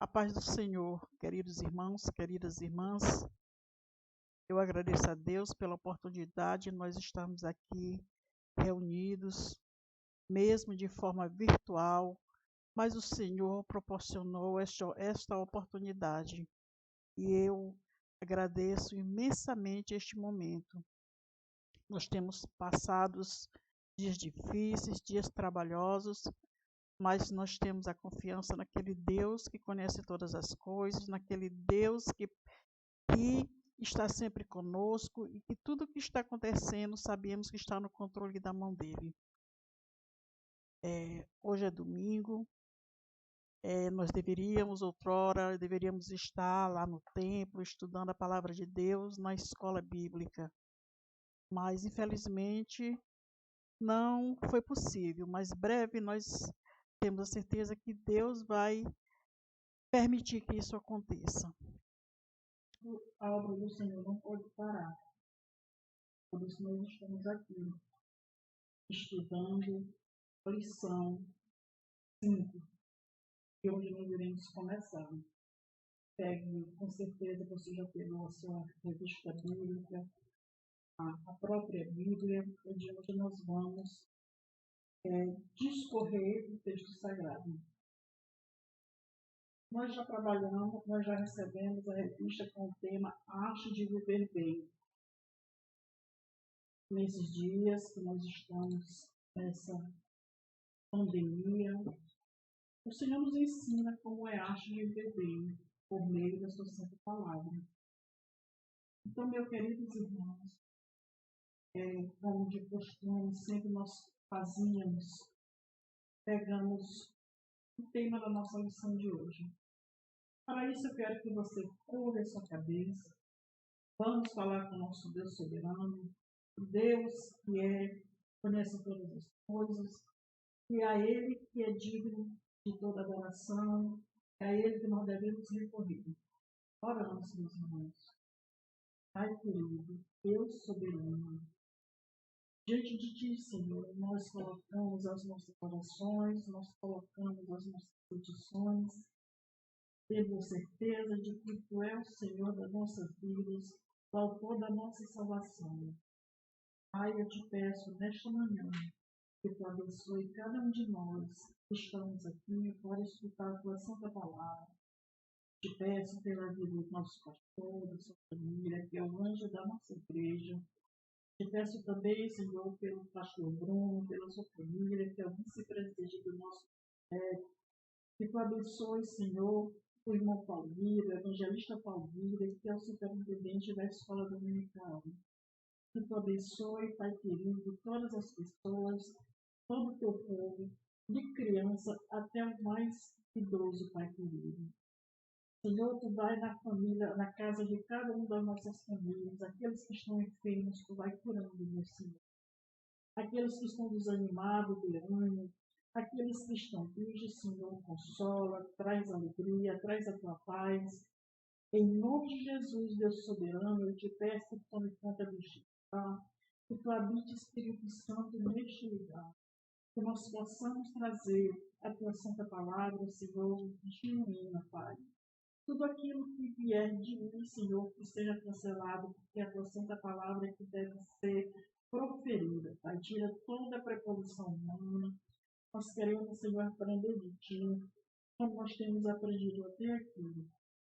A paz do Senhor, queridos irmãos, queridas irmãs. Eu agradeço a Deus pela oportunidade de nós estarmos aqui reunidos, mesmo de forma virtual, mas o Senhor proporcionou esta oportunidade e eu agradeço imensamente este momento. Nós temos passado dias difíceis, dias trabalhosos, mas nós temos a confiança naquele Deus que conhece todas as coisas, naquele Deus que está sempre conosco e que tudo que está acontecendo sabemos que está no controle da mão dele. Hoje é domingo, nós deveríamos estar lá no templo estudando a palavra de Deus na escola bíblica, mas infelizmente não foi possível, mas breve nós temos a certeza que Deus vai permitir que isso aconteça. A obra do Senhor não pode parar. Por isso nós estamos aqui, estudando a lição 5, que hoje nós iremos começar. Pegue, com certeza você já pegou a sua revista bíblica, a própria Bíblia, onde hoje nós vamos discorrer o texto sagrado. Nós já trabalhamos, nós já recebemos a revista com o tema Arte de Viver Bem. Nesses dias que nós estamos nessa pandemia, o Senhor nos ensina como é a arte de viver bem, por meio da sua santa palavra. Então, meus queridos irmãos, como de costume, sempre nós pegamos o tema da nossa lição de hoje. Para isso, eu quero que você curva a sua cabeça. Vamos falar com o nosso Deus soberano, Deus que conhece todas as coisas, e a Ele que é digno de toda adoração, é a Ele que nós devemos recorrer. Oramos, meus irmãos. Pai querido, Deus soberano, diante de Ti, Senhor, nós colocamos as nossas orações, nós colocamos as nossas petições, tendo certeza de que Tu és o Senhor das nossas vidas, o autor da nossa salvação. Pai, eu te peço nesta manhã que Tu abençoe cada um de nós que estamos aqui para escutar a Tua santa palavra. Te peço pela vida do nosso pastor, da sua família, que é o anjo da nossa igreja. Te peço também, Senhor, pelo pastor Bruno, pela sua família, que é o vice-presidente do nosso ministério. Que Tu abençoe, Senhor, o irmão Paulino, o evangelista Paulino, que é o superintendente da escola dominical. Que Tu abençoe, Pai querido, todas as pessoas, todo o Teu povo, de criança até o mais idoso, Pai querido. Senhor, Tu vai na família, na casa de cada uma das nossas famílias, aqueles que estão enfermos, Tu vai curando, meu Senhor. Aqueles que estão desanimados, de ânimo, aqueles que estão tristes, Senhor, consola, traz alegria, traz a Tua paz. Em nome de Jesus, Deus soberano, eu te peço que tome conta deste lugar, que Tu habite, Espírito Santo, neste lugar, que nós possamos trazer a Tua santa palavra, Senhor, genuína, Pai. Tudo aquilo que vier de mim, Senhor, que seja cancelado, porque a Tua santa palavra é que deve ser proferida, Pai. Tira toda a preposição humana. Nós queremos, Senhor, aprender de Ti, como nós temos aprendido até aqui.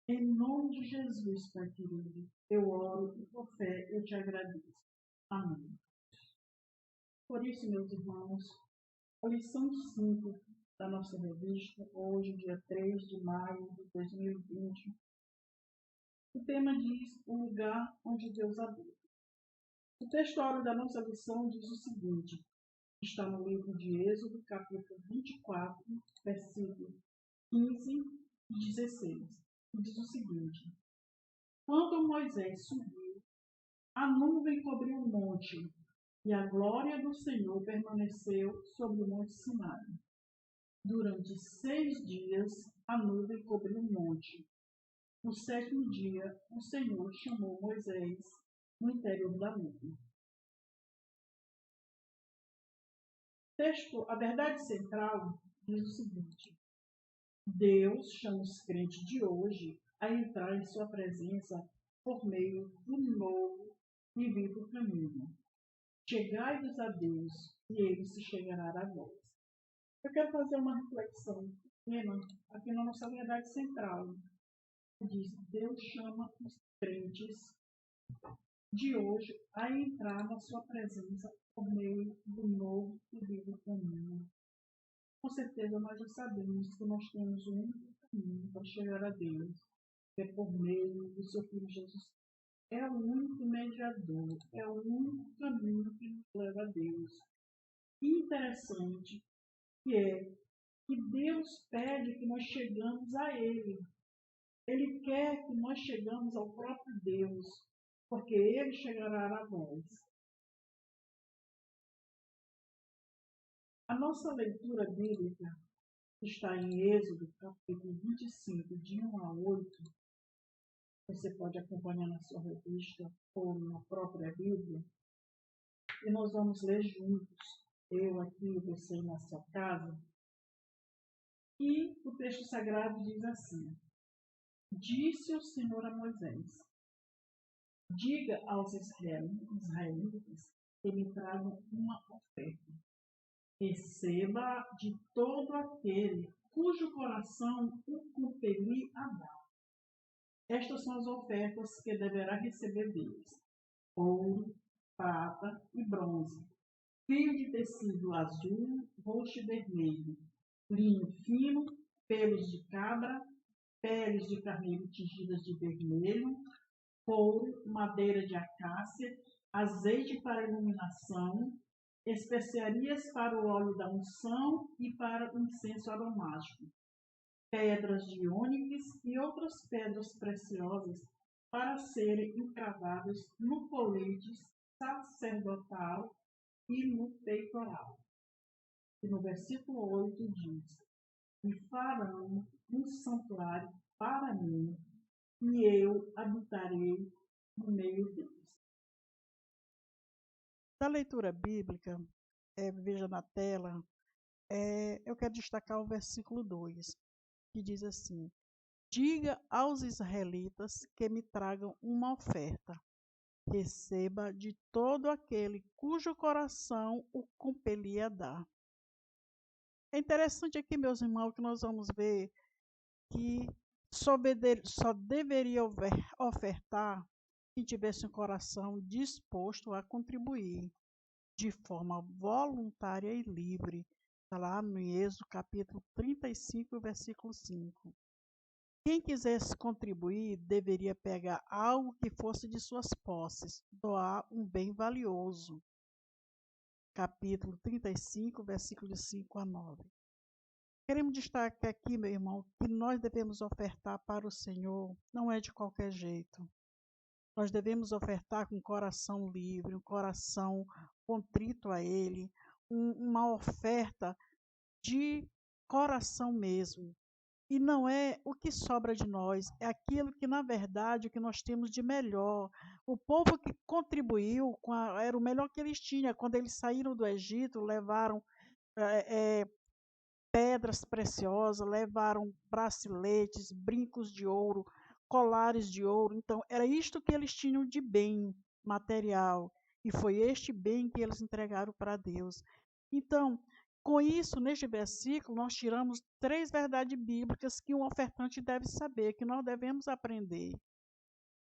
Em nome de Jesus, Pai querido, eu oro e por fé eu te agradeço. Amém. Por isso, meus irmãos, a lição 5 da nossa revista, hoje, dia 3 de maio de 2020, o tema diz o lugar onde Deus habita. O textuário da nossa lição diz o seguinte, está no livro de Êxodo, capítulo 24, versículo 15 e 16. Diz o seguinte: quando Moisés subiu, a nuvem cobriu o monte, e a glória do Senhor permaneceu sobre o monte Sinai. Durante 6 dias, a nuvem cobriu o monte. No 7º dia, o Senhor chamou Moisés no interior da nuvem. A verdade central diz o seguinte: Deus chama os crentes de hoje a entrar em sua presença por meio do novo e vivo caminho. Chegai-vos a Deus, e ele se chegará a vós. Eu quero fazer uma reflexão pequena aqui na nossa verdade central. Diz: Deus chama os crentes de hoje a entrar na sua presença por meio do novo e vivo caminho. Com certeza nós já sabemos que nós temos um único caminho para chegar a Deus, que é por meio do seu Filho Jesus. É o único mediador, é o único caminho que nos leva a Deus. E interessante que é que Deus pede que nós chegamos a Ele. Ele quer que nós chegamos ao próprio Deus, porque Ele chegará a nós. A nossa leitura bíblica está em Êxodo, capítulo 25, de 1 a 8. Você pode acompanhar na sua revista ou na própria Bíblia. E nós vamos ler juntos, eu aqui, você na sua casa. E o texto sagrado diz assim: Disse o Senhor a Moisés: Diga aos israelitas que me tragam uma oferta. Receba de todo aquele cujo coração o compelir a dar. Estas são as ofertas que deverá receber deles: ouro, prata e bronze, fio de tecido azul, roxo e vermelho, linho fino, pelos de cabra, peles de carneiro tingidas de vermelho, couro, madeira de acácia, azeite para iluminação, especiarias para o óleo da unção e para o incenso aromático, pedras de ônix e outras pedras preciosas para serem encravadas no colete sacerdotal e no peitoral. E no versículo 8 diz: E farão um santuário para mim, e eu habitarei no meio deles. Da leitura bíblica, veja na tela, eu quero destacar o versículo 2, que diz assim: Diga aos israelitas que me tragam uma oferta. Receba de todo aquele cujo coração o compelia a dar. É interessante aqui, meus irmãos, que nós vamos ver que só deveria ofertar quem tivesse um coração disposto a contribuir de forma voluntária e livre. Está lá no Êxodo, capítulo 35, versículo 5. Quem quisesse contribuir deveria pegar algo que fosse de suas posses, doar um bem valioso. Capítulo 35, versículo de 5 a 9. Queremos destacar aqui, meu irmão, que nós devemos ofertar para o Senhor, não é de qualquer jeito. Nós devemos ofertar com um coração livre, um coração contrito a Ele, uma oferta de coração mesmo. E não é o que sobra de nós, é aquilo que, na verdade, o que nós temos de melhor. O povo que contribuiu era o melhor que eles tinham. Quando eles saíram do Egito, levaram pedras preciosas, levaram braceletes, brincos de ouro, colares de ouro. Então, era isto que eles tinham de bem material. E foi este bem que eles entregaram para Deus. Então, com isso, neste versículo, nós tiramos 3 verdades bíblicas que um ofertante deve saber, que nós devemos aprender.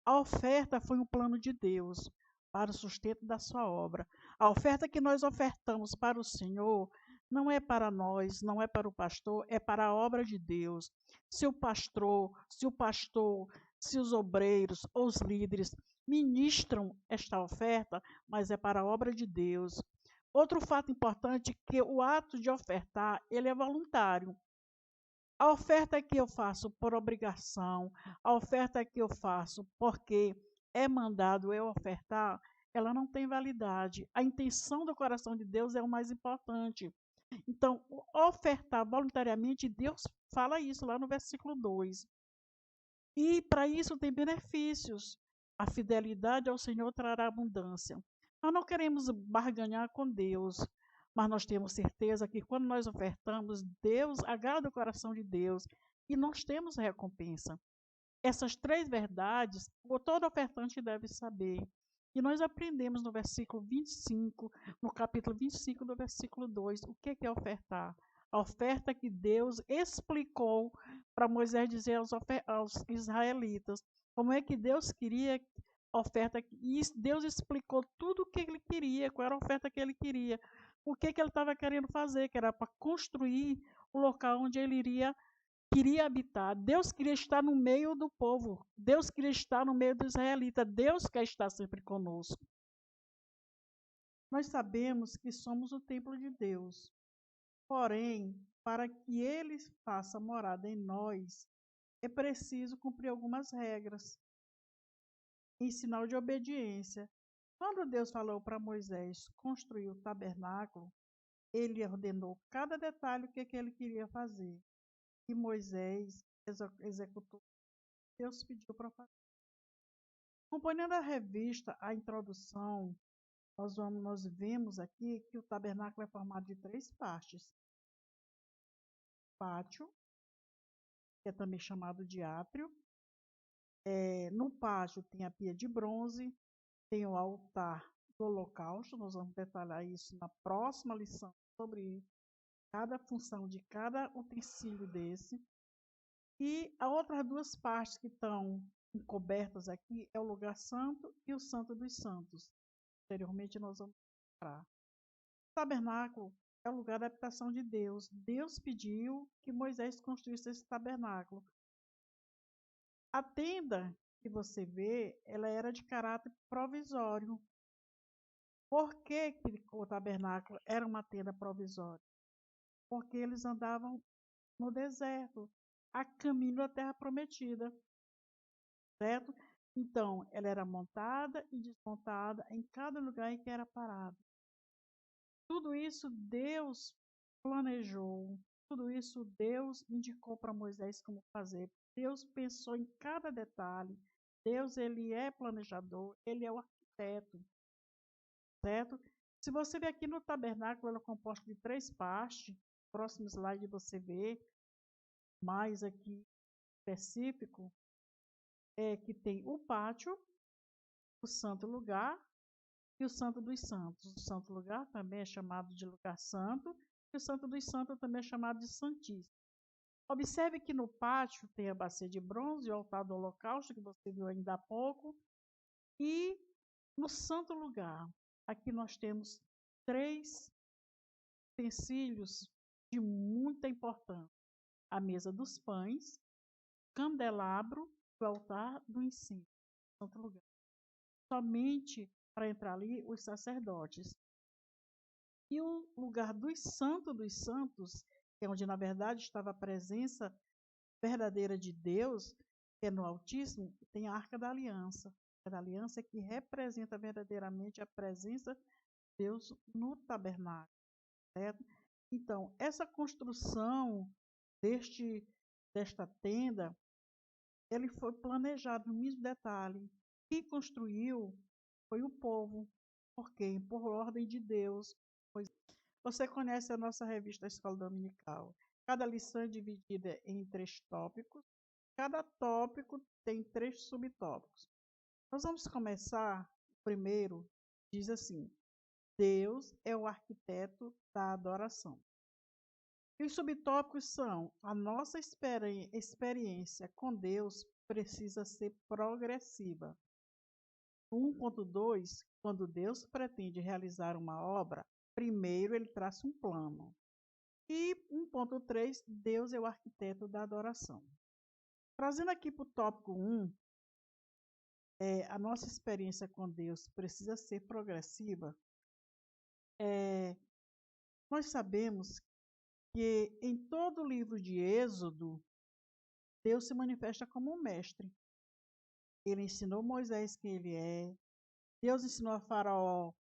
A oferta foi um plano de Deus para o sustento da sua obra. A oferta que nós ofertamos para o Senhor não é para nós, não é para o pastor, é para a obra de Deus. Se os obreiros ou os líderes ministram esta oferta, mas é para a obra de Deus. Outro fato importante é que o ato de ofertar, ele é voluntário. A oferta que eu faço por obrigação, a oferta que eu faço porque é mandado eu ofertar, ela não tem validade. A intenção do coração de Deus é o mais importante. Então, ofertar voluntariamente, Deus fala isso lá no versículo 2. E para isso tem benefícios. A fidelidade ao Senhor trará abundância. Nós não queremos barganhar com Deus. mas nós temos certeza que quando nós ofertamos, Deus agrada o coração de Deus e nós temos recompensa. Essas 3 verdades, todo ofertante deve saber. E nós aprendemos no versículo 25, no capítulo 25, do versículo 2, o que é ofertar. A oferta que Deus explicou para Moisés dizer aos israelitas. Como é que Deus queria a oferta. E Deus explicou tudo o que ele queria, qual era a oferta que ele queria. O que ele estava querendo fazer, que era para construir o local onde ele queria habitar. Deus queria estar no meio do povo. Deus queria estar no meio dos israelitas. Deus quer estar sempre conosco. Nós sabemos que somos o templo de Deus. Porém, para que Ele faça morada em nós, é preciso cumprir algumas regras, em sinal de obediência. Quando Deus falou para Moisés construir o tabernáculo, Ele ordenou cada detalhe o que ele queria fazer. E Moisés executou o que Deus pediu para fazer. Acompanhando a revista, a introdução, nós vemos aqui que o tabernáculo é formado de 3 partes. Pátio, que é também chamado de átrio. No pátio tem a pia de bronze, tem o altar do holocausto. Nós vamos detalhar isso na próxima lição sobre cada função de cada utensílio desse. E as outras 2 partes que estão encobertas aqui é o lugar santo e o santo dos santos. Posteriormente nós vamos mostrar. O tabernáculo é o lugar da habitação de Deus. Deus pediu que Moisés construísse esse tabernáculo. A tenda que você vê, ela era de caráter provisório. Por que o tabernáculo era uma tenda provisória? Porque eles andavam no deserto, a caminho da terra prometida. Certo? Então, ela era montada e desmontada em cada lugar em que era parado. Tudo isso Deus planejou, tudo isso Deus indicou para Moisés como fazer. Deus pensou em cada detalhe. Deus, ele é planejador, ele é o arquiteto, certo? Se você ver aqui no tabernáculo, ele é composto de 3 partes. No próximo slide você vê mais aqui específico, que tem o pátio, o santo lugar e o santo dos santos. O santo lugar também é chamado de lugar santo e o santo dos santos também é chamado de santíssimo. Observe que no pátio tem a bacia de bronze e o altar do holocausto, que você viu ainda há pouco. E no santo lugar, aqui nós temos 3 utensílios de muita importância. A mesa dos pães, candelabro e o altar do incenso. Santo lugar. Somente para entrar ali os sacerdotes. E o lugar dos santos, que é onde na verdade estava a presença verdadeira de Deus, que é no Altíssimo, tem a Arca da Aliança. A Arca da Aliança é que representa verdadeiramente a presença de Deus no tabernáculo. Certo? Então, essa construção desta tenda, ele foi planejado no mesmo detalhe. Quem construiu foi o povo. Por quê? Por ordem de Deus. Você conhece a nossa revista Escola Dominical. Cada lição é dividida em 3 tópicos. Cada tópico tem 3 subtópicos. Nós vamos começar, primeiro, diz assim: Deus é o arquiteto da adoração. E os subtópicos são: a nossa experiência com Deus precisa ser progressiva. 1.2, quando Deus pretende realizar uma obra, primeiro ele traça um plano. E 1.3, Deus é o arquiteto da adoração. Trazendo aqui para o tópico 1, a nossa experiência com Deus precisa ser progressiva. Nós sabemos que em todo o livro de Êxodo, Deus se manifesta como um mestre. Ele ensinou Moisés quem ele é. Deus ensinou a Faraó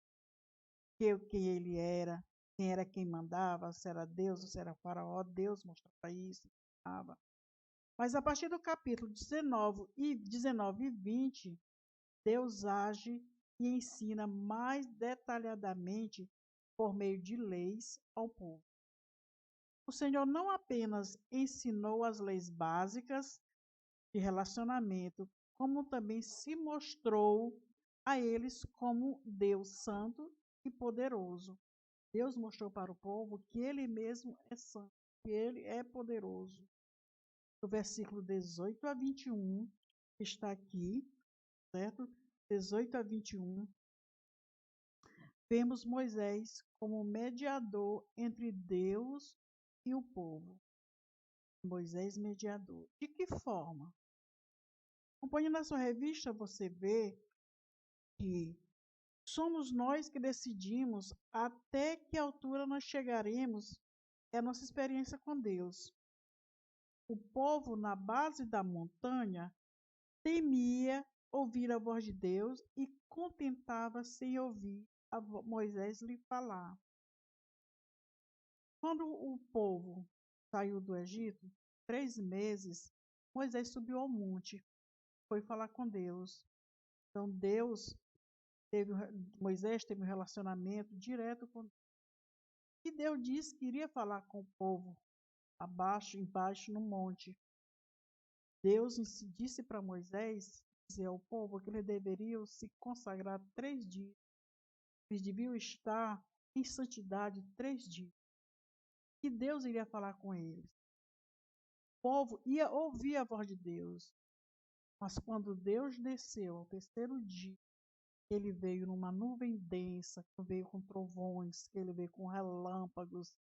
quem ele era, quem era quem mandava, se era Deus ou se era Faraó. Deus mostrava isso, ensinava. Mas a partir do capítulo 19 e 20, Deus age e ensina mais detalhadamente por meio de leis ao povo. O Senhor não apenas ensinou as leis básicas de relacionamento, como também se mostrou a eles como Deus santo e poderoso. Deus mostrou para o povo que ele mesmo é santo, que ele é poderoso. O versículo 18 a 21 está aqui, certo? 18 a 21. Vemos Moisés como mediador entre Deus e o povo. Moisés mediador. De que forma? Acompanhe na sua revista, você vê que somos nós que decidimos até que altura nós chegaremos. É a nossa experiência com Deus. O povo, na base da montanha, temia ouvir a voz de Deus e contentava-se em ouvir Moisés lhe falar. Quando o povo saiu do Egito, 3 meses, Moisés subiu ao monte, foi falar com Deus. Então, Moisés teve um relacionamento direto com Deus. E Deus disse que iria falar com o povo, embaixo no monte. Deus disse para Moisés, dizer ao povo que eles deveriam se consagrar 3 dias. Eles deviam estar em santidade 3 dias. E Deus iria falar com eles. O povo ia ouvir a voz de Deus. Mas quando Deus desceu ao 3º dia, ele veio numa nuvem densa, que veio com trovões, que ele veio com relâmpagos.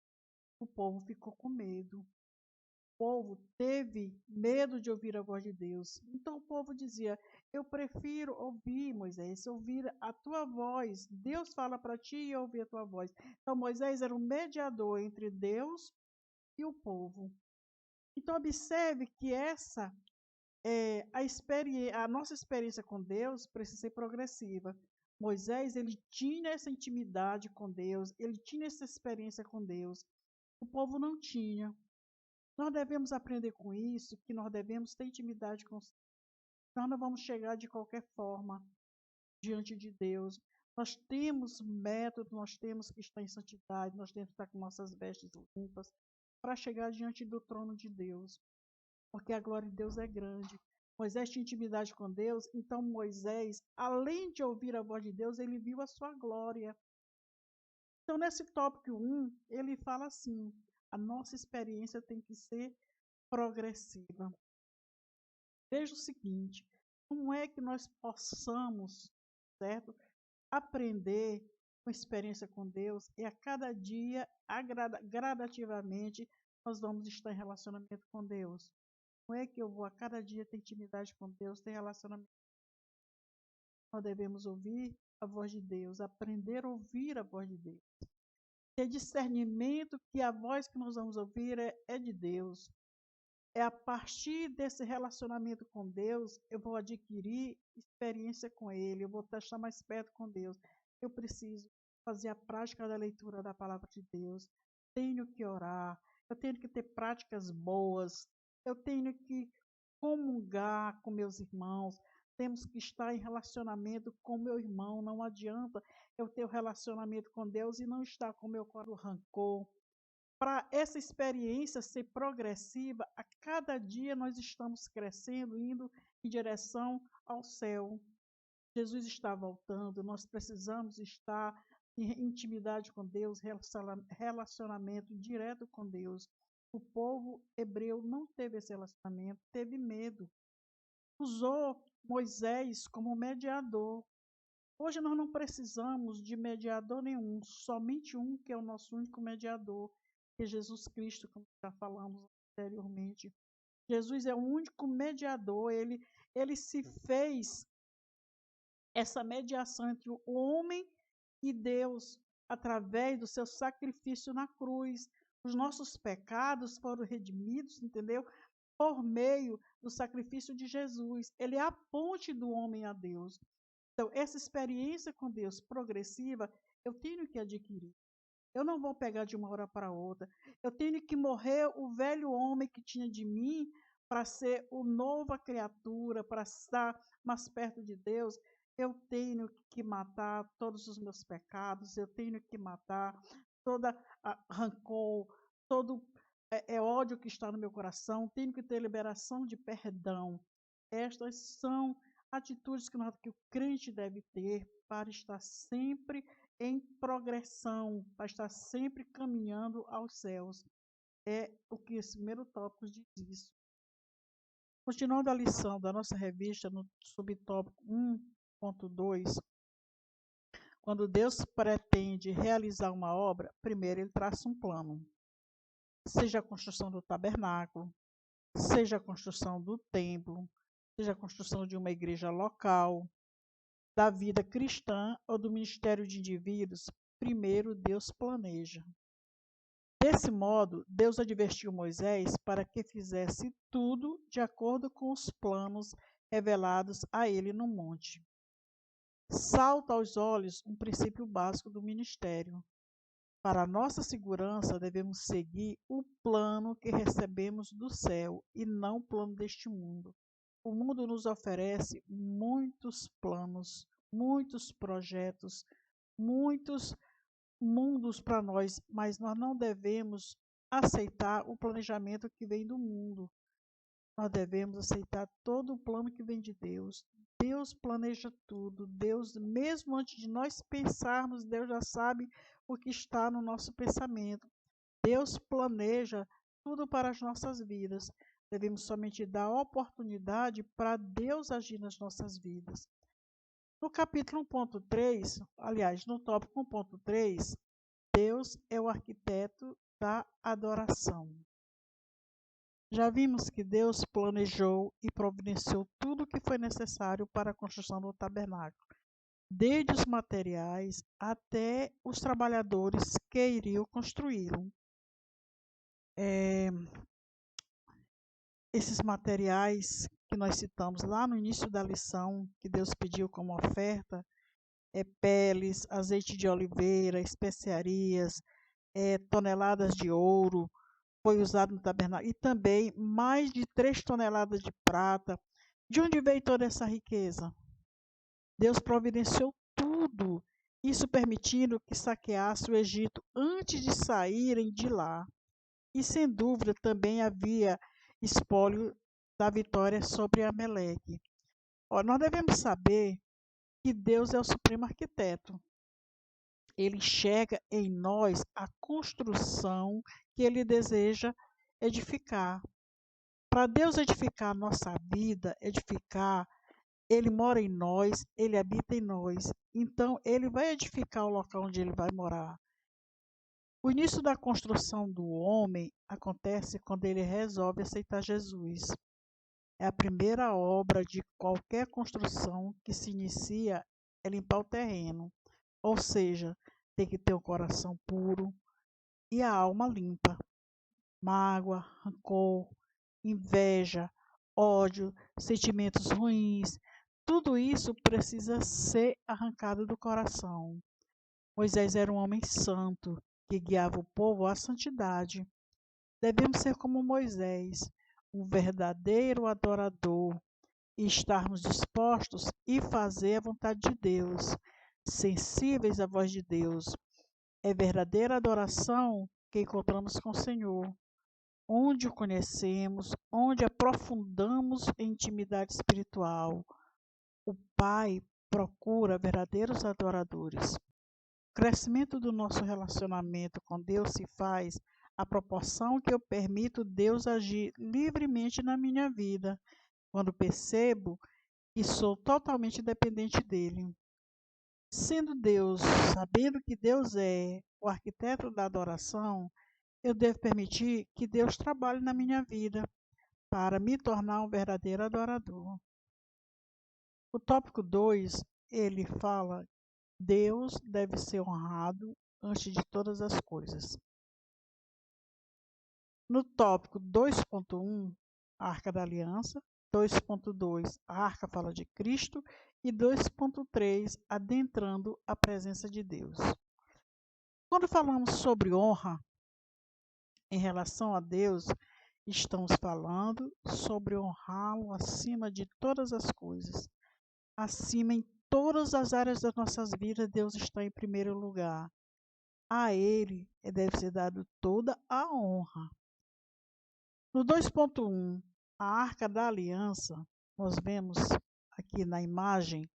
O povo ficou com medo. O povo teve medo de ouvir a voz de Deus. Então o povo dizia: eu prefiro ouvir, Moisés, ouvir a tua voz. Deus fala para ti e eu ouvir a tua voz. Então Moisés era o mediador entre Deus e o povo. Então observe que a nossa experiência com Deus precisa ser progressiva. Moisés, ele tinha essa intimidade com Deus, ele tinha essa experiência com Deus. O povo não tinha. Nós devemos aprender com isso, que nós devemos ter intimidade com Deus. Nós não vamos chegar de qualquer forma diante de Deus. Nós temos método, nós temos que estar em santidade, nós temos que estar com nossas vestes limpas para chegar diante do trono de Deus. Porque a glória de Deus é grande. Moisés tinha intimidade com Deus, então Moisés, além de ouvir a voz de Deus, ele viu a sua glória. Então, nesse tópico 1, ele fala assim: a nossa experiência tem que ser progressiva. Veja o seguinte: como é que nós possamos, certo, aprender com experiência com Deus e a cada dia, gradativamente, nós vamos estar em relacionamento com Deus. Como é que eu vou a cada dia ter intimidade com Deus, ter relacionamento? Nós devemos ouvir a voz de Deus, aprender a ouvir a voz de Deus. Ter discernimento que a voz que nós vamos ouvir é de Deus. É a partir desse relacionamento com Deus, eu vou adquirir experiência com Ele, eu vou estar mais perto com Deus. Eu preciso fazer a prática da leitura da palavra de Deus. Tenho que orar, eu tenho que ter práticas boas, eu tenho que comungar com meus irmãos, temos que estar em relacionamento com meu irmão. Não adianta eu ter o relacionamento com Deus e não estar com meu coração rancor. Para essa experiência ser progressiva, a cada dia nós estamos crescendo, indo em direção ao céu. Jesus está voltando, nós precisamos estar em intimidade com Deus, relacionamento direto com Deus. O povo hebreu não teve esse relacionamento, teve medo. Usou Moisés como mediador. Hoje nós não precisamos de mediador nenhum, somente um que é o nosso único mediador, que é Jesus Cristo, como já falamos anteriormente. Jesus é o único mediador, ele se fez essa mediação entre o homem e Deus através do seu sacrifício na cruz. Os nossos pecados foram redimidos, entendeu? Por meio do sacrifício de Jesus. Ele é a ponte do homem a Deus. Então, essa experiência com Deus progressiva, eu tenho que adquirir. Eu não vou pegar de uma hora para outra. Eu tenho que morrer o velho homem que tinha de mim para ser uma nova criatura, para estar mais perto de Deus. eu tenho que matar todos os meus pecados, eu tenho que matar toda rancor, todo ódio que está no meu coração, tenho que ter liberação de perdão. Estas são atitudes que o crente deve ter para estar sempre em progressão, para estar sempre caminhando aos céus. É o que esse primeiro tópico diz isso. Continuando a lição da nossa revista, no subtópico 1.2, quando Deus pretende realizar uma obra, primeiro ele traça um plano. Seja a construção do tabernáculo, seja a construção do templo, seja a construção de uma igreja local, da vida cristã ou do ministério de indivíduos, primeiro Deus planeja. Desse modo, Deus advertiu Moisés para que fizesse tudo de acordo com os planos revelados a ele no monte. Salta aos olhos um princípio básico do ministério. Para nossa segurança, devemos seguir o plano que recebemos do céu e não o plano deste mundo. O mundo nos oferece muitos planos, muitos projetos, muitos mundos para nós, mas nós não devemos aceitar o planejamento que vem do mundo. Nós devemos aceitar todo o plano que vem de Deus. Deus planeja tudo. Deus, mesmo antes de nós pensarmos, Deus já sabe o que está no nosso pensamento. Deus planeja tudo para as nossas vidas. Devemos somente dar oportunidade para Deus agir nas nossas vidas. No capítulo 1.3, aliás, no tópico 1.3, Deus é o arquiteto da adoração. Já vimos que Deus planejou e providenciou tudo o que foi necessário para a construção do tabernáculo, desde os materiais até os trabalhadores que iriam construí-lo. Esses materiais que nós citamos lá no início da lição, que Deus pediu como oferta, peles, azeite de oliveira, especiarias, toneladas de ouro, foi usado no tabernáculo, e também mais de 3 toneladas de prata. De onde veio toda essa riqueza? Deus providenciou tudo, isso permitindo que saqueasse o Egito antes de saírem de lá. E sem dúvida também havia espólio da vitória sobre Ameleque. Nós devemos saber que Deus é o supremo arquiteto. Ele enxerga em nós a construção que ele deseja edificar. Para Deus edificar a nossa vida, ele mora em nós, ele habita em nós. Então, ele vai edificar o local onde ele vai morar. O início da construção do homem acontece quando ele resolve aceitar Jesus. É a primeira obra de qualquer construção que se inicia é limpar o terreno. Ou seja, tem que ter o coração puro e a alma limpa. Mágoa, rancor, inveja, ódio, sentimentos ruins, tudo isso precisa ser arrancado do coração. Moisés era um homem santo que guiava o povo à santidade. Devemos ser como Moisés, um verdadeiro adorador, e estarmos dispostos e fazer a vontade de Deus, sensíveis à voz de Deus. É verdadeira adoração que encontramos com o Senhor, onde o conhecemos, onde aprofundamos em intimidade espiritual. O Pai procura verdadeiros adoradores. O crescimento do nosso relacionamento com Deus se faz à proporção que eu permito Deus agir livremente na minha vida, quando percebo que sou totalmente dependente dele. Sendo Deus, sabendo que Deus é o arquiteto da adoração, eu devo permitir que Deus trabalhe na minha vida para me tornar um verdadeiro adorador. O tópico 2, ele fala: Deus deve ser honrado antes de todas as coisas. No tópico 2.1, a Arca da Aliança, 2.2, a Arca fala de Cristo, e 2.3, adentrando a presença de Deus. Quando falamos sobre honra em relação a Deus, estamos falando sobre honrá-lo acima de todas as coisas, acima em todas as áreas das nossas vidas, Deus está em primeiro lugar. A Ele deve ser dado toda a honra. No 2.1, a Arca da Aliança, nós vemos aqui na imagem,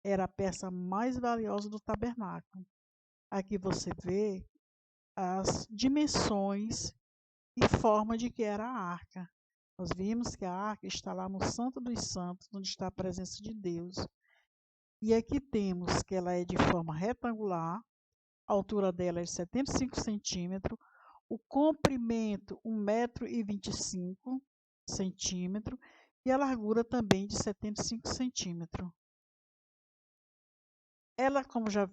era a peça mais valiosa do tabernáculo. Aqui você vê as dimensões e forma de que era a arca. Nós vimos que a arca está lá no Santo dos Santos, onde está a presença de Deus. E aqui temos que ela é de forma retangular, a altura dela é de 75 centímetros, o comprimento 1,25 m e a largura também de 75 centímetros. Ela, como já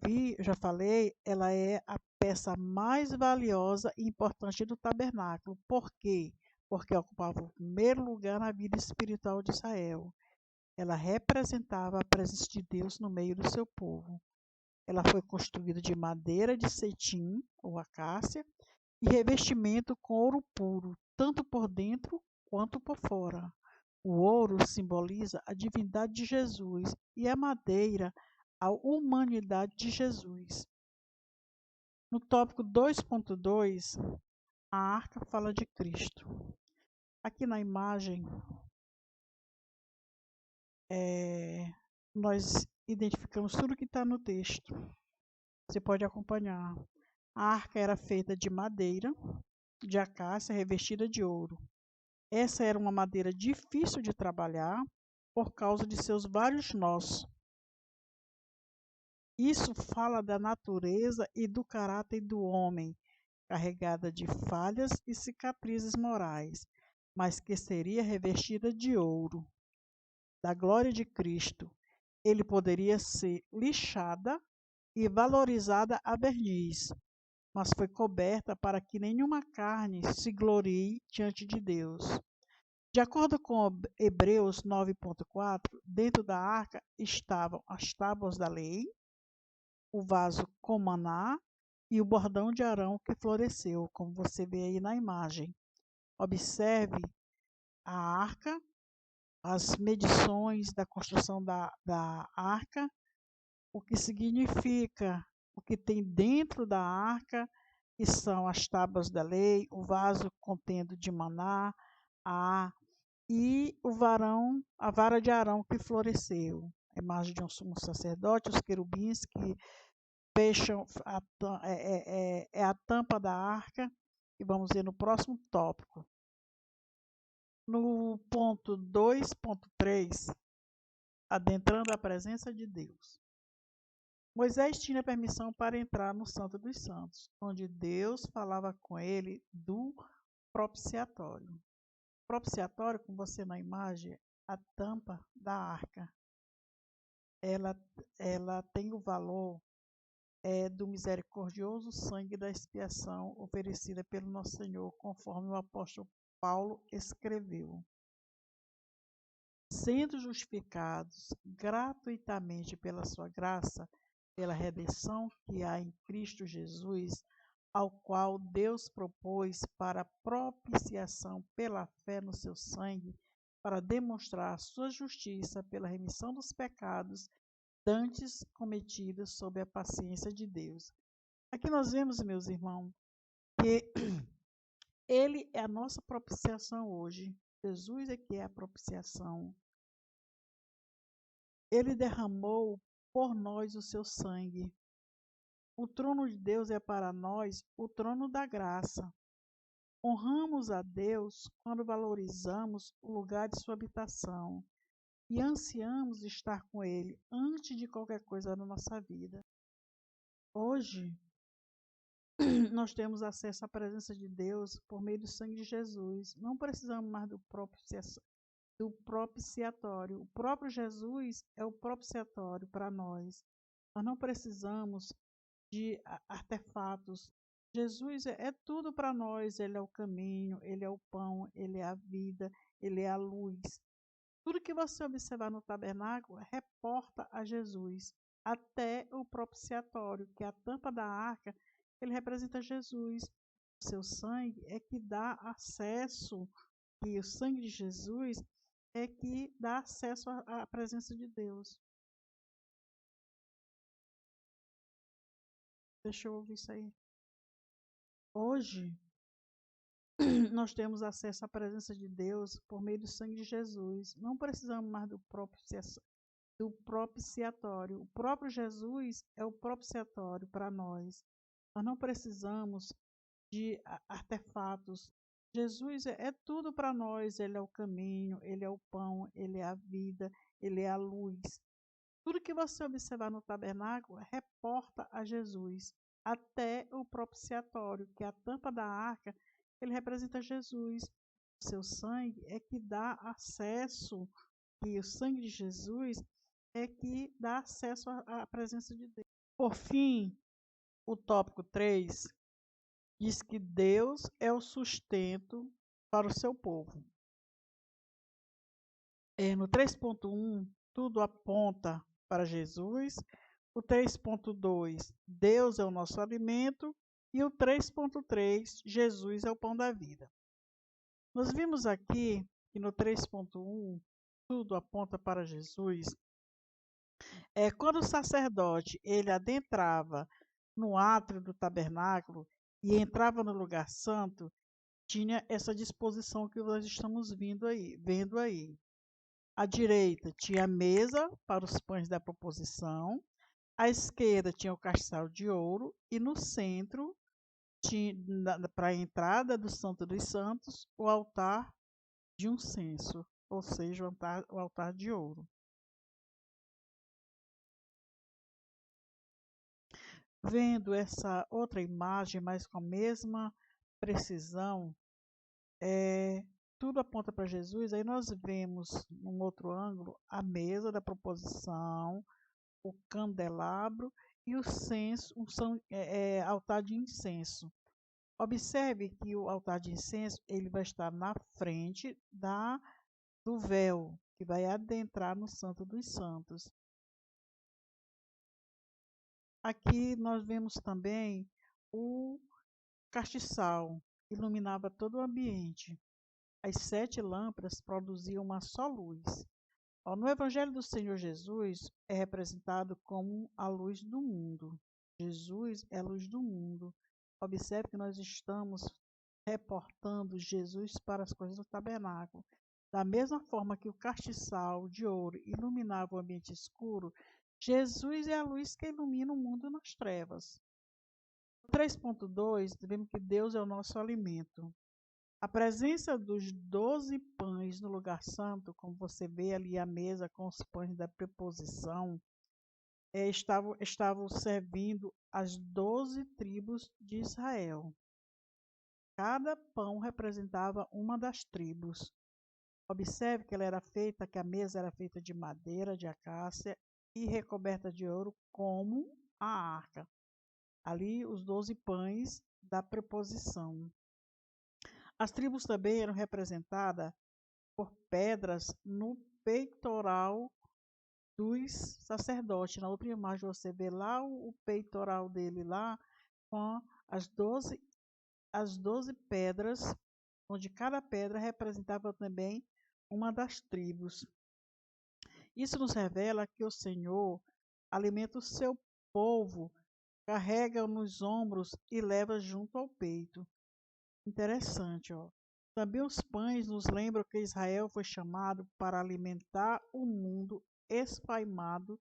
falei, ela é a peça mais valiosa e importante do tabernáculo. Por quê? Porque ocupava o primeiro lugar na vida espiritual de Israel. Ela representava a presença de Deus no meio do seu povo. Ela foi construída de madeira de cetim, ou acácia, e revestimento com ouro puro, tanto por dentro quanto por fora. O ouro simboliza a divindade de Jesus e a madeira a humanidade de Jesus. No tópico 2.2, a arca fala de Cristo. Aqui na imagem, nós identificamos tudo que está no texto. Você pode acompanhar. A arca era feita de madeira, de acácia, revestida de ouro. Essa era uma madeira difícil de trabalhar por causa de seus vários nós. Isso fala da natureza e do caráter do homem, carregada de falhas e cicatrizes morais, mas que seria revestida de ouro. Da glória de Cristo, ele poderia ser lixada e valorizada a verniz, mas foi coberta para que nenhuma carne se glorie diante de Deus. De acordo com Hebreus 9.4, dentro da arca estavam as tábuas da lei, o vaso com maná e o bordão de Arão que floresceu, como você vê aí na imagem. Observe a arca, as medições da construção da arca, o que significa, o que tem dentro da arca, que são as tábuas da lei, o vaso contendo de maná, e a vara de Arão que floresceu. A imagem de um sumo sacerdote, os querubins que fecham a tampa da arca, e vamos ver no próximo tópico. No ponto 2.3, adentrando a presença de Deus. Moisés tinha permissão para entrar no Santo dos Santos, onde Deus falava com ele do propiciatório. Propiciatório, com você na imagem, a tampa da arca. Ela tem o valor do misericordioso sangue da expiação oferecida pelo nosso Senhor, conforme o apóstolo Paulo escreveu. Sendo justificados gratuitamente pela sua graça, pela redenção que há em Cristo Jesus, ao qual Deus propôs para propiciação pela fé no seu sangue, para demonstrar a sua justiça pela remissão dos pecados dantes cometidos sob a paciência de Deus. Aqui nós vemos, meus irmãos, que Ele é a nossa propiciação hoje. Jesus é que é a propiciação. Ele derramou por nós o seu sangue. O trono de Deus é para nós o trono da graça. Honramos a Deus quando valorizamos o lugar de sua habitação e ansiamos estar com Ele antes de qualquer coisa na nossa vida. Hoje, nós temos acesso à presença de Deus por meio do sangue de Jesus. Não precisamos mais do propiciatório. O próprio Jesus é o propiciatório para nós. Nós não precisamos de artefatos. Jesus é tudo para nós. Ele é o caminho, Ele é o pão, Ele é a vida, Ele é a luz. Tudo que você observar no tabernáculo reporta a Jesus. Até o propiciatório, que é a tampa da arca, ele representa Jesus. O seu sangue é que dá acesso, e o sangue de Jesus é que dá acesso à presença de Deus. Deixa eu ouvir isso aí. Hoje, nós temos acesso à presença de Deus por meio do sangue de Jesus. Não precisamos mais do propiciatório. O próprio Jesus é o propiciatório para nós. Nós não precisamos de artefatos. Jesus é tudo para nós. Ele é o caminho, ele é o pão, ele é a vida, ele é a luz. Tudo que você observar no tabernáculo reporta a Jesus. Até o propiciatório, que é a tampa da arca, ele representa Jesus. O seu sangue é que dá acesso, e o sangue de Jesus é que dá acesso à presença de Deus. Por fim, o tópico 3 diz que Deus é o sustento para o seu povo. No 3.1, tudo aponta para Jesus. O 3.2, Deus é o nosso alimento. E o 3.3, Jesus é o pão da vida. Nós vimos aqui que no 3.1, tudo aponta para Jesus. Quando o sacerdote ele adentrava no átrio do tabernáculo e entrava no lugar santo, tinha essa disposição que nós estamos vendo aí. À direita tinha a mesa para os pães da proposição, à esquerda tinha o castiçal de ouro e no centro, para a entrada do Santo dos Santos, o altar de incenso, ou seja, o altar de ouro. Vendo essa outra imagem, mas com a mesma precisão, tudo aponta para Jesus. Aí nós vemos, num outro ângulo, a mesa da proposição, o candelabro e o altar de incenso. Observe que o altar de incenso ele vai estar na frente do véu, que vai adentrar no Santo dos Santos. Aqui nós vemos também o castiçal, que iluminava todo o ambiente. As 7 lâmpadas produziam uma só luz. No Evangelho do Senhor Jesus é representado como a luz do mundo. Jesus é a luz do mundo. Observe que nós estamos reportando Jesus para as coisas do tabernáculo. Da mesma forma que o castiçal de ouro iluminava o ambiente escuro, Jesus é a luz que ilumina o mundo nas trevas. No 3.2, vemos que Deus é o nosso alimento. A presença dos 12 pães no lugar santo, como você vê ali a mesa com os pães da preposição, estavam servindo as 12 tribos de Israel. Cada pão representava uma das tribos. Observe que que a mesa era feita de madeira, de acácia e recoberta de ouro, como a arca. Ali os 12 pães da preposição. As tribos também eram representadas por pedras no peitoral dos sacerdotes. Na outra imagem você vê lá o peitoral dele lá com as 12 pedras, onde cada pedra representava também uma das tribos. Isso nos revela que o Senhor alimenta o seu povo, carrega nos ombros e leva junto ao peito. Interessante, ó. Também os pães nos lembram que Israel foi chamado para alimentar o mundo esfaimado.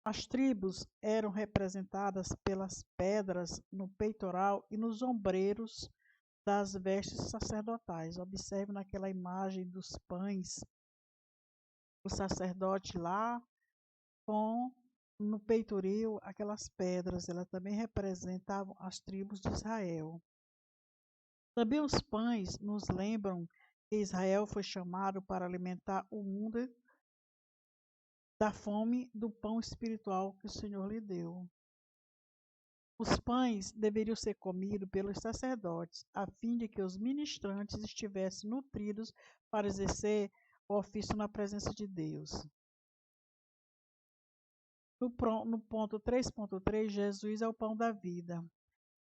As tribos eram representadas pelas pedras no peitoral e nos ombreiros das vestes sacerdotais. Observe naquela imagem dos pães, o sacerdote lá no peitoril aquelas pedras, elas também representavam as tribos de Israel. Também os pães nos lembram que Israel foi chamado para alimentar o mundo da fome do pão espiritual que o Senhor lhe deu. Os pães deveriam ser comidos pelos sacerdotes, a fim de que os ministrantes estivessem nutridos para exercer o ofício na presença de Deus. No ponto 3.3, Jesus é o pão da vida.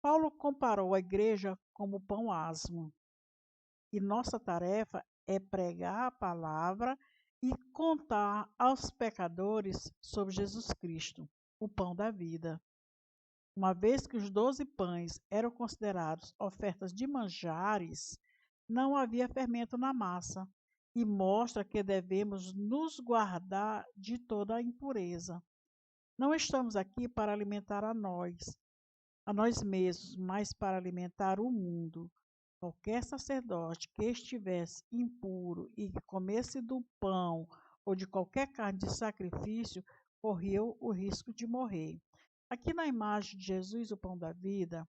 Paulo comparou a igreja como pão asmo. E nossa tarefa é pregar a palavra e contar aos pecadores sobre Jesus Cristo. o pão da vida. Uma vez que os 12 pães eram considerados ofertas de manjares, não havia fermento na massa, e mostra que devemos nos guardar de toda a impureza. Não estamos aqui para alimentar a nós mesmos, mas para alimentar o mundo. Qualquer sacerdote que estivesse impuro e que comesse do pão ou de qualquer carne de sacrifício, correu o risco de morrer. Aqui na imagem de Jesus, o pão da vida,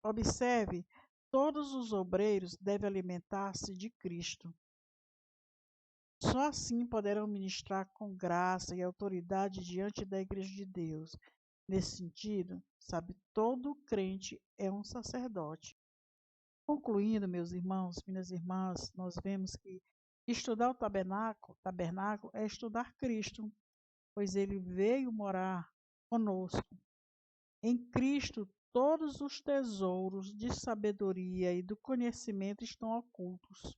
observe, todos os obreiros devem alimentar-se de Cristo. Só assim poderão ministrar com graça e autoridade diante da Igreja de Deus. Nesse sentido, sabe, todo crente é um sacerdote. Concluindo, meus irmãos, minhas irmãs, nós vemos que estudar o tabernáculo é estudar Cristo, pois ele veio morar conosco. Em Cristo, todos os tesouros de sabedoria e do conhecimento estão ocultos.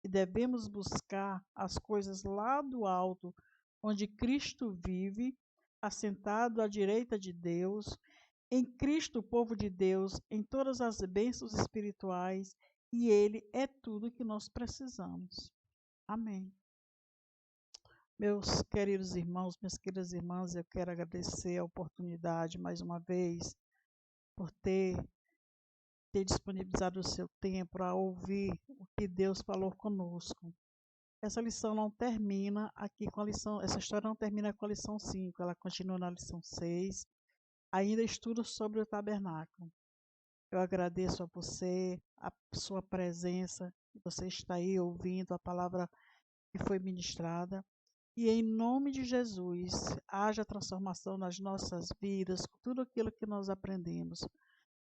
E devemos buscar as coisas lá do alto, onde Cristo vive, assentado à direita de Deus. Em Cristo, o povo de Deus, em todas as bênçãos espirituais, e Ele é tudo que nós precisamos. Amém. Meus queridos irmãos, minhas queridas irmãs, eu quero agradecer a oportunidade mais uma vez por ter disponibilizado o seu tempo para ouvir o que Deus falou conosco. Essa lição não termina aqui com a lição, essa história não termina com a lição 5, ela continua na lição 6. Ainda estudo sobre o tabernáculo. Eu agradeço a você, a sua presença, que você está aí ouvindo a palavra que foi ministrada. E em nome de Jesus, haja transformação nas nossas vidas, com tudo aquilo que nós aprendemos.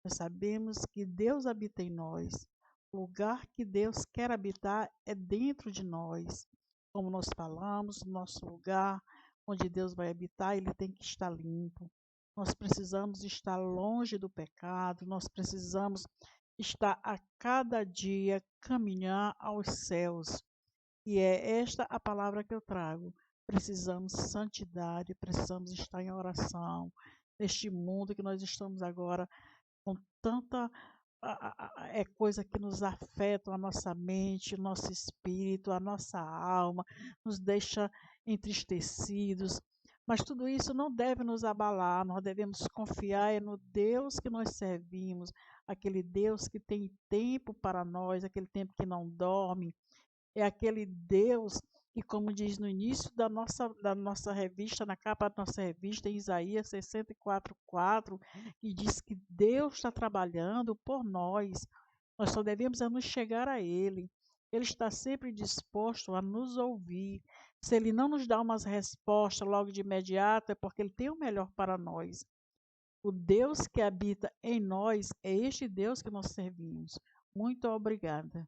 Nós sabemos que Deus habita em nós. O lugar que Deus quer habitar é dentro de nós. Como nós falamos, nosso lugar onde Deus vai habitar, ele tem que estar limpo. Nós precisamos estar longe do pecado, nós precisamos estar a cada dia caminhar aos céus. E é esta a palavra que eu trago. Precisamos de santidade, precisamos estar em oração. Neste mundo que nós estamos agora, com tanta coisa que nos afeta a nossa mente, o nosso espírito, a nossa alma, nos deixa entristecidos. Mas tudo isso não deve nos abalar, nós devemos confiar no Deus que nós servimos, aquele Deus que tem tempo para nós, aquele tempo que não dorme, é aquele Deus que, como diz no início da nossa revista, na capa da nossa revista, em Isaías 64:4, que diz que Deus está trabalhando por nós. Nós só devemos nos chegar a Ele. Ele está sempre disposto a nos ouvir. Se Ele não nos dá umas respostas logo de imediato, é porque Ele tem o melhor para nós. O Deus que habita em nós é este Deus que nós servimos. Muito obrigada.